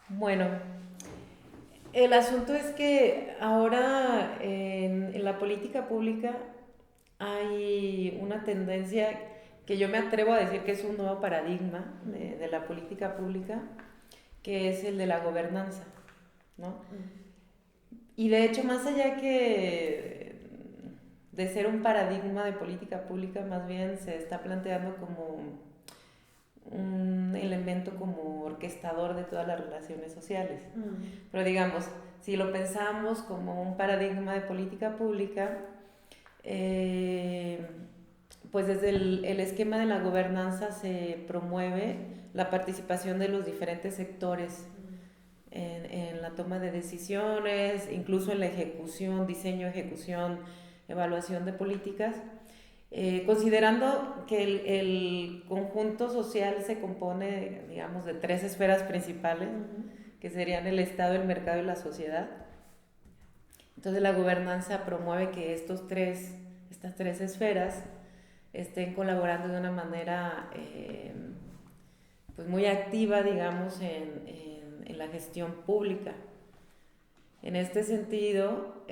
Bueno, el asunto es que ahora en la política pública hay una tendencia que yo me atrevo a decir que es un nuevo paradigma de la política pública, que es el de la gobernanza, ¿no? Y de hecho, más allá que de ser un paradigma de política pública, más bien se está planteando como un elemento como orquestador de todas las relaciones sociales. Pero digamos, si lo pensamos como un paradigma de política pública, eh, pues desde el esquema de la gobernanza se promueve la participación de los diferentes sectores en la toma de decisiones, incluso en la ejecución, diseño, ejecución, evaluación de políticas, considerando que el conjunto social se compone, digamos, de tres esferas principales, que serían el Estado, el mercado y la sociedad. Entonces la gobernanza promueve que estas tres esferas estén colaborando de una manera pues muy activa, digamos, en la gestión pública. En este sentido,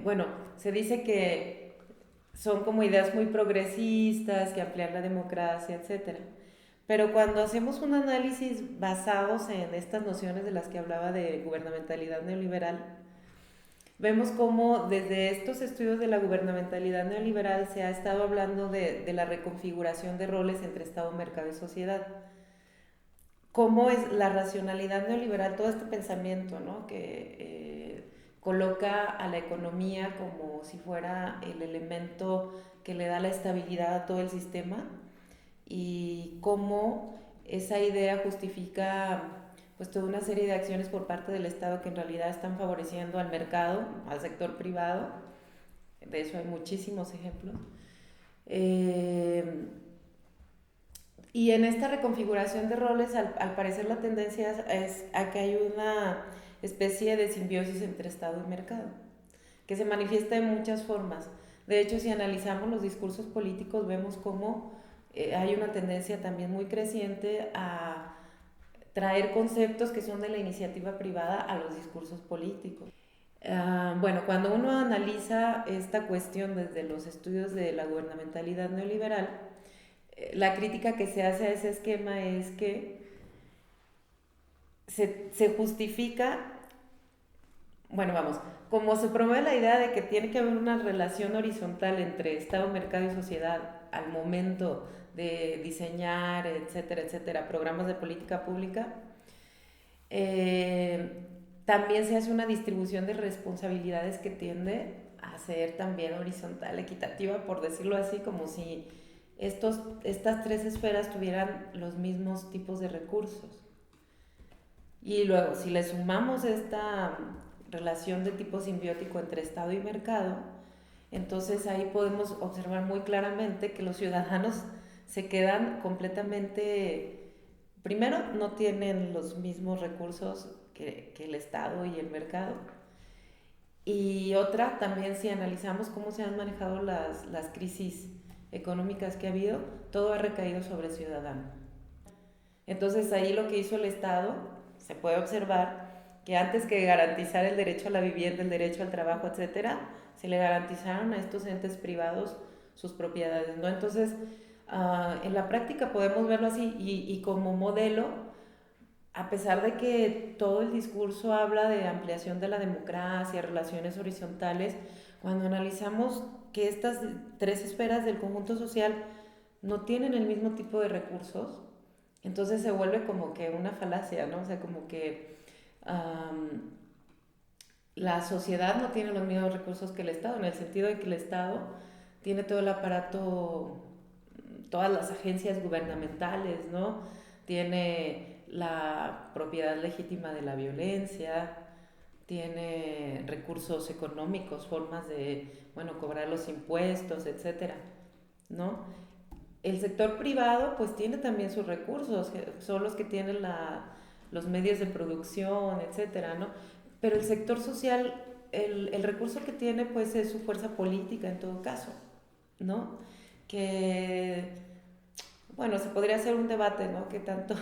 bueno, se dice que son como ideas muy progresistas, que ampliar la democracia, etcétera. Pero cuando hacemos un análisis basados en estas nociones de las que hablaba de gubernamentalidad neoliberal, vemos cómo desde estos estudios de la gubernamentalidad neoliberal se ha estado hablando de la reconfiguración de roles entre Estado, mercado y sociedad. Cómo es la racionalidad neoliberal, todo este pensamiento, ¿no? Que coloca a la economía como si fuera el elemento que le da la estabilidad a todo el sistema, y cómo esa idea justifica pues toda una serie de acciones por parte del Estado que en realidad están favoreciendo al mercado, al sector privado. De eso hay muchísimos ejemplos. Eh, y en esta reconfiguración de roles, al parecer la tendencia es a que hay una especie de simbiosis entre Estado y mercado, que se manifiesta en muchas formas. De hecho, si analizamos los discursos políticos, vemos cómo hay una tendencia también muy creciente a traer conceptos que son de la iniciativa privada a los discursos políticos. Bueno, cuando uno analiza esta cuestión desde los estudios de la gubernamentalidad neoliberal, la crítica que se hace a ese esquema es que se justifica, bueno, vamos, como se promueve la idea de que tiene que haber una relación horizontal entre Estado, mercado y sociedad al momento de diseñar, etcétera, etcétera, programas de política pública, eh, también se hace una distribución de responsabilidades que tiende a ser también horizontal, equitativa, por decirlo así, como si estas tres esferas tuvieran los mismos tipos de recursos. Y luego, si le sumamos esta relación de tipo simbiótico entre Estado y mercado, entonces ahí podemos observar muy claramente que los ciudadanos se quedan completamente, primero, no tienen los mismos recursos que el Estado y el mercado. Y otra, también si analizamos cómo se han manejado las crisis económicas que ha habido, todo ha recaído sobre el ciudadano. Entonces ahí lo que hizo el Estado, se puede observar que antes que garantizar el derecho a la vivienda, el derecho al trabajo, etcétera, se le garantizaron a estos entes privados sus propiedades, ¿no? Entonces, en la práctica podemos verlo así, y como modelo, a pesar de que todo el discurso habla de ampliación de la democracia, relaciones horizontales, cuando analizamos que estas tres esferas del conjunto social no tienen el mismo tipo de recursos, entonces se vuelve como que una falacia, ¿no? O sea, como que um, la sociedad no tiene los mismos recursos que el Estado, en el sentido de que el Estado tiene todo el aparato, todas las agencias gubernamentales, ¿no? Tiene la propiedad legítima de la violencia, tiene recursos económicos, formas de, bueno, cobrar los impuestos, etcétera, ¿no? El sector privado pues tiene también sus recursos, son los que tienen los medios de producción, etcétera, ¿no? Pero el sector social, el recurso que tiene pues es su fuerza política en todo caso, ¿no? Que bueno, se podría hacer un debate, ¿no? Que tanto,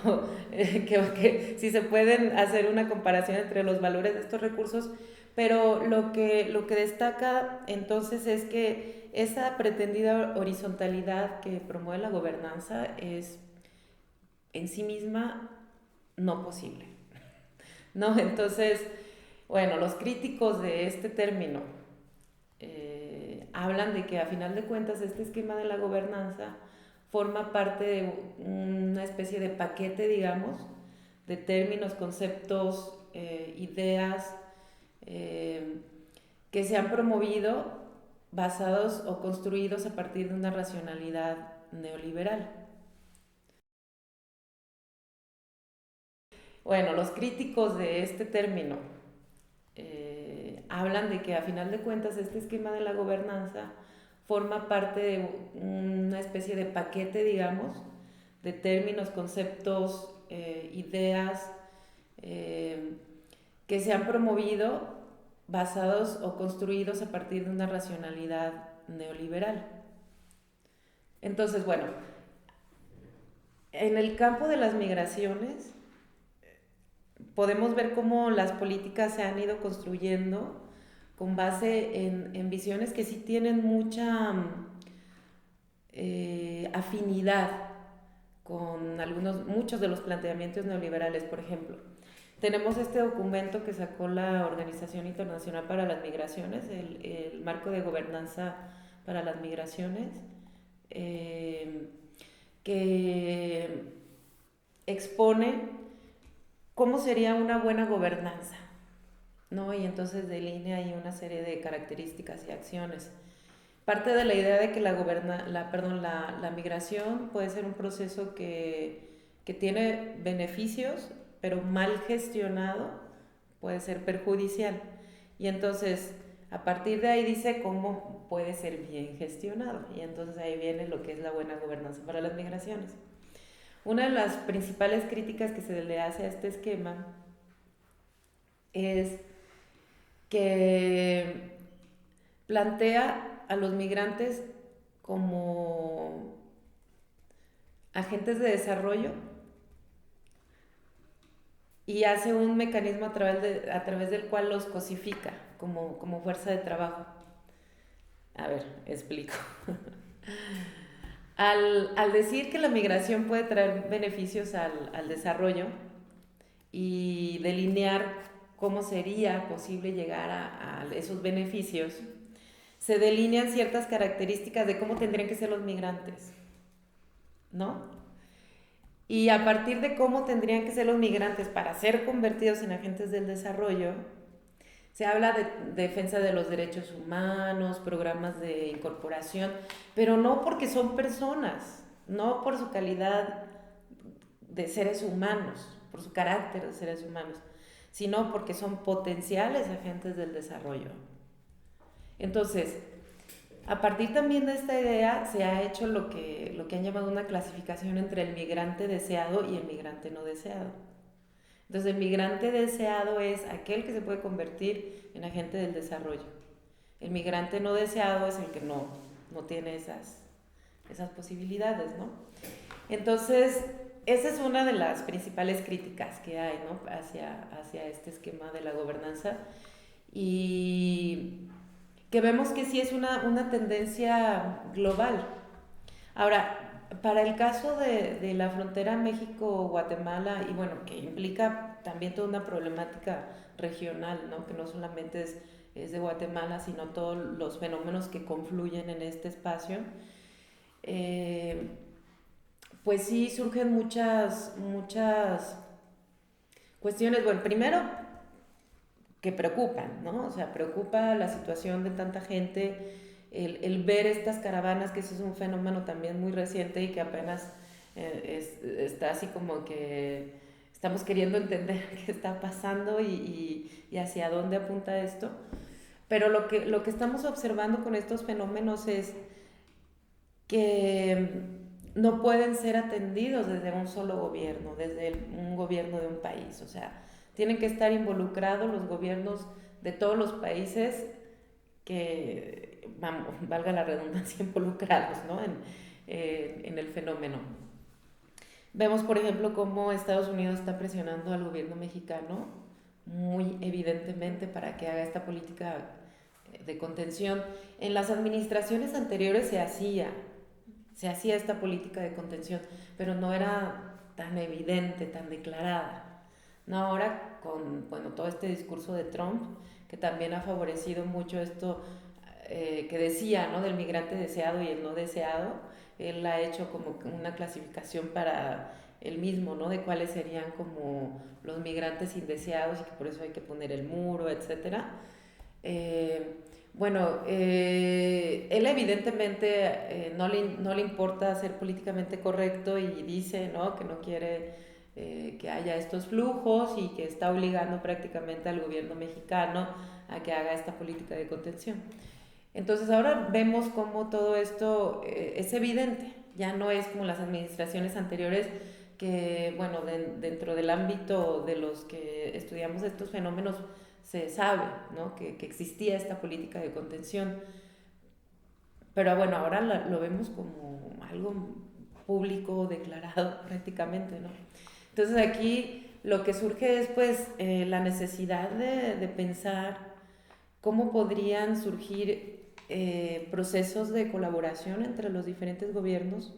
que si se pueden hacer una comparación entre los valores de estos recursos, pero lo que destaca entonces es que esa pretendida horizontalidad que promueve la gobernanza es en sí misma no posible, ¿no? Entonces, bueno, los críticos de este término hablan de que a final de cuentas este esquema de la gobernanza forma parte de una especie de paquete, digamos, de términos, conceptos, ideas eh, que se han promovido basados o construidos a partir de una racionalidad neoliberal. Bueno, los críticos de este término hablan de que a final de cuentas este esquema de la gobernanza forma parte de una especie de paquete, digamos, de términos, conceptos, ideas eh, que se han promovido basados o construidos a partir de una racionalidad neoliberal. Entonces, bueno, en el campo de las migraciones podemos ver cómo las políticas se han ido construyendo con base en visiones que sí tienen mucha afinidad con muchos de los planteamientos neoliberales, por ejemplo. Tenemos este documento que sacó la Organización Internacional para las Migraciones, el marco de gobernanza para las migraciones, eh, que expone cómo sería una buena gobernanza, ¿no? Y entonces delinea ahí una serie de características y acciones. Parte de la idea de que la migración puede ser un proceso que tiene beneficios, pero mal gestionado puede ser perjudicial. Y entonces, a partir de ahí dice cómo puede ser bien gestionado. Y entonces ahí viene lo que es la buena gobernanza para las migraciones. Una de las principales críticas que se le hace a este esquema es que plantea a los migrantes como agentes de desarrollo y hace un mecanismo a través del cual los cosifica como fuerza de trabajo. A ver, explico. Al decir que la migración puede traer beneficios al desarrollo y delinear cómo sería posible llegar a esos beneficios, se delinean ciertas características de cómo tendrían que ser los migrantes, ¿no? Y a partir de cómo tendrían que ser los migrantes para ser convertidos en agentes del desarrollo, se habla de defensa de los derechos humanos, programas de incorporación, pero no porque son personas, no por su calidad de seres humanos, por su carácter de seres humanos, sino porque son potenciales agentes del desarrollo. Entonces, a partir también de esta idea se ha hecho lo que han llamado una clasificación entre el migrante deseado y el migrante no deseado. Entonces el migrante deseado es aquel que se puede convertir en agente del desarrollo. El migrante no deseado es el que no tiene esas posibilidades, ¿no? Entonces, esa es una de las principales críticas que hay, ¿no? hacia este esquema de la gobernanza. Y que vemos que sí es una tendencia global. Ahora, para el caso de la frontera México-Guatemala, y bueno, que implica también toda una problemática regional, ¿no? Que no solamente es de Guatemala, sino todos los fenómenos que confluyen en este espacio, eh, pues sí surgen muchas cuestiones. Bueno, primero, que preocupan, ¿no? O sea, preocupa la situación de tanta gente, el ver estas caravanas, que eso es un fenómeno también muy reciente y que apenas está así como que estamos queriendo entender qué está pasando y hacia dónde apunta esto. Pero lo que estamos observando con estos fenómenos es que no pueden ser atendidos desde un solo gobierno, desde un gobierno de un país. O sea, tienen que estar involucrados los gobiernos de todos los países que, vamos, valga la redundancia, involucrados, ¿no? en el fenómeno. Vemos, por ejemplo, cómo Estados Unidos está presionando al gobierno mexicano muy evidentemente para que haga esta política de contención. En las administraciones anteriores se hacía esta política de contención, pero no era tan evidente, tan declarada. No, ahora con bueno, todo este discurso de Trump, que también ha favorecido mucho esto que decía, ¿no? Del migrante deseado y el no deseado, él ha hecho como una clasificación para él mismo, ¿no? De cuáles serían como los migrantes indeseados y que por eso hay que poner el muro, etcétera. Eh, él evidentemente no le importa ser políticamente correcto y dice, ¿no? Que no quiere que haya estos flujos y que está obligando prácticamente al gobierno mexicano a que haga esta política de contención. Entonces ahora vemos cómo todo esto es evidente, ya no es como las administraciones anteriores que, bueno, dentro del ámbito de los que estudiamos estos fenómenos se sabe, ¿no? Que existía esta política de contención, pero bueno, ahora lo vemos como algo público, declarado prácticamente, ¿no? Entonces aquí lo que surge es pues la necesidad de pensar cómo podrían surgir procesos de colaboración entre los diferentes gobiernos